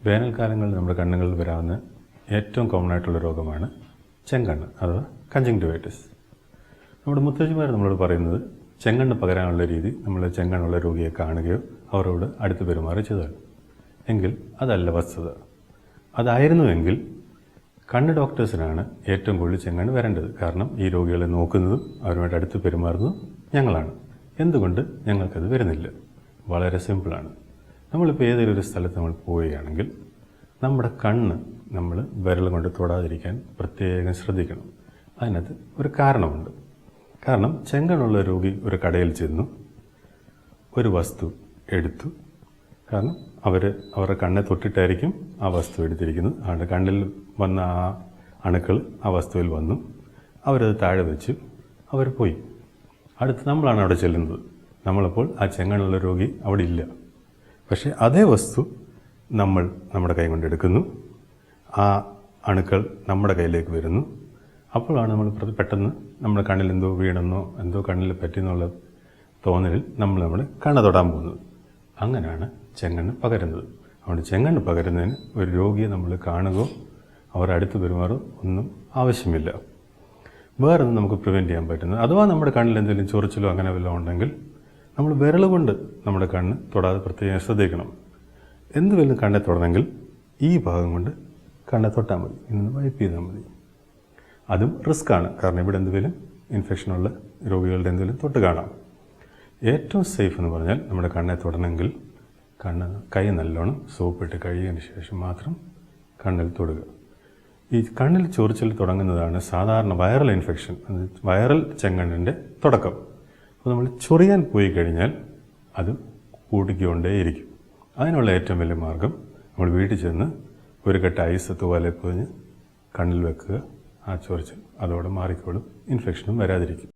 വേനൽക്കാലങ്ങളിൽ നമ്മുടെ കണ്ണുകളിൽ വരാവുന്ന ഏറ്റവും കോമൺ ആയിട്ടുള്ള രോഗമാണ് ചെങ്കണ്ണ് അഥവാ കൺജങ്ക്റ്റിവൈറ്റിസ്. നമ്മുടെ മുത്തശ്ശിമാർ നമ്മളോട് പറയുന്നത് ചെങ്കണ്ണ് പകരാനുള്ള രീതി നമ്മൾ ചെങ്കണ്ണുള്ള രോഗിയെ കാണുകയോ അവരോട് അടുത്ത് പെരുമാറുകയോ ചെയ്താൽ. എങ്കിൽ അതല്ല വസ്തുത. അതായിരുന്നുവെങ്കിൽ കണ്ണ് ഡോക്ടേഴ്സിനാണ് ഏറ്റവും കൂടുതൽ ചെങ്കണ്ണ് വരേണ്ടത്. കാരണം ഈ രോഗികളെ നോക്കുന്നതും അവരുമായിട്ട് അടുത്ത് പെരുമാറുന്നതും ഞങ്ങളാണ്. എന്തുകൊണ്ട് ഞങ്ങൾക്കത് വരുന്നില്ല? വളരെ സിമ്പിളാണ്. നമ്മളിപ്പോൾ ഏതെങ്കിലും ഒരു സ്ഥലത്ത് നമ്മൾ പോവുകയാണെങ്കിൽ നമ്മുടെ കണ്ണ് നമ്മൾ വിരൽ കൊണ്ട് തൊടാതിരിക്കാൻ പ്രത്യേകം ശ്രദ്ധിക്കണം. അതിനകത്ത് ഒരു കാരണമുണ്ട്. കാരണം ചെങ്കണ്ണുള്ള രോഗി ഒരു കടയിൽ ചെന്നു ഒരു വസ്തു എടുത്തു. കാരണം അവരുടെ കണ്ണെ തൊട്ടിട്ടായിരിക്കും ആ വസ്തു എടുത്തിരിക്കുന്നത്. അവരുടെ കണ്ണിൽ വന്ന ആ അണുക്കൾ ആ വസ്തുവിൽ വന്നു. അവരത് താഴെ വെച്ച് അവർ പോയി. അടുത്ത് നമ്മളാണ് അവിടെ ചെല്ലുന്നത്. നമ്മളപ്പോൾ ആ ചെങ്കണ്ണുള്ള രോഗി അവിടെ ഇല്ല. പക്ഷേ അതേ വസ്തു നമ്മൾ നമ്മുടെ കൈ കൊണ്ട് എടുക്കുന്നു. ആ അണുക്കൾ നമ്മുടെ കയ്യിലേക്ക് വരുന്നു. അപ്പോഴാണ് നമ്മൾ പെട്ടെന്ന് നമ്മുടെ കണ്ണിൽ എന്തോ വീണെന്നോ എന്തോ കണ്ണിൽ പറ്റിയെന്നുള്ള തോന്നലിൽ നമ്മുടെ കണ്ണ് തൊടാൻ പോകുന്നത്. അങ്ങനെയാണ് ചെങ്കണ്ണ് പകരുന്നത്. അതുകൊണ്ട് ചെങ്കണ്ണ് പകരുന്നതിന് ഒരു രോഗിയെ നമ്മൾ കാണുകയോ അവരുടെ അടുത്ത് പെരുമാറുകയോ ഒന്നും ആവശ്യമില്ല. വേറൊന്നും നമുക്ക് പ്രിവെൻറ്റ് ചെയ്യാൻ പറ്റുന്നത്, അഥവാ നമ്മുടെ കണ്ണിൽ എന്തെങ്കിലും ചൊറിച്ചിലോ അങ്ങനെ വല്ലതും ഉണ്ടെങ്കിൽ നമ്മൾ വിരൽ കൊണ്ട് നമ്മുടെ കണ്ണ് തൊടാതെ പ്രത്യേകം ശ്രദ്ധിക്കണം. എന്ത് വല്ലതും കണ്ണെ തൊടണമെങ്കിൽ ഈ ഭാഗം കൊണ്ട് കണ്ണെ തൊട്ടാൽ മതി, ഇന്ന് വൈപ്പ് ചെയ്താൽ മതി. അതും റിസ്ക്കാണ്. കാരണം ഇവിടെ എന്തെങ്കിലും ഇൻഫെക്ഷനുള്ള രോഗികളുടെ എന്തെങ്കിലും തൊട്ട് കാണാം. ഏറ്റവും സേഫ് എന്ന് പറഞ്ഞാൽ നമ്മുടെ കണ്ണെ തൊടണമെങ്കിൽ കൈ നല്ലോണം സോപ്പിട്ട് കഴുകിയതിന് ശേഷം മാത്രം കണ്ണിൽ തൊടുക. ഈ കണ്ണിൽ ചൊറിച്ചിൽ തുടങ്ങുന്നതാണ് സാധാരണ വൈറൽ ഇൻഫെക്ഷൻ, വൈറൽ ചെങ്കണ്ണിൻ്റെ തുടക്കം. അപ്പോൾ നമ്മൾ ചൊറിയാൻ പോയി കഴിഞ്ഞാൽ അത് കൂട്ടിക്കൊണ്ടേയിരിക്കും. അതിനുള്ള ഏറ്റവും വലിയ മാർഗം നമ്മൾ വീട്ടിൽ ചെന്ന് ഒരു കെട്ട് ഐസ് തൂവാലെ പൊതിഞ്ഞ് കണ്ണിൽ വെക്കുക. ആ ചൊറിച്ചിൽ അതോടെ മാറിക്കോളും, ഇൻഫെക്ഷനും വരാതിരിക്കും.